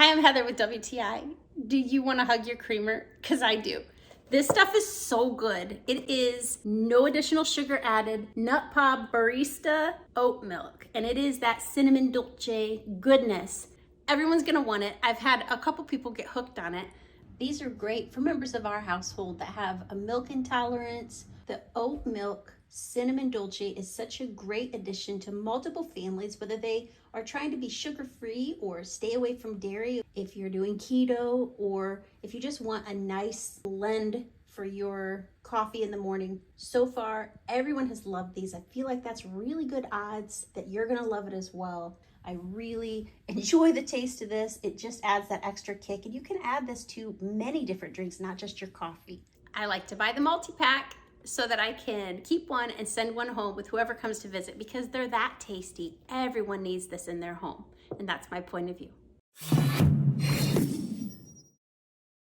Hi, I'm Heather with WTI. Do you want to hug your creamer? Because I do. This stuff is so good. It is no additional sugar added, nut pod Barista Oatmilk, and it is that cinnamon Dolce goodness. Everyone's gonna want it. I've had a couple people get hooked on it. These are great for members of our household that have a milk intolerance. The oat milk cinnamon Dolce is such a great addition to multiple families, whether they are trying to be sugar-free or stay away from dairy, if you're doing keto, or if you just want a nice blend for your coffee in the morning. So far, everyone has loved these. I feel like that's really good odds that you're gonna love it as well. I really enjoy the taste of this. It just adds that extra kick, and you can add this to many different drinks, not just your coffee. I like to buy the multi-pack so that I can keep one and send one home with whoever comes to visit, because they're that tasty. Everyone needs this in their home, and that's my point of view.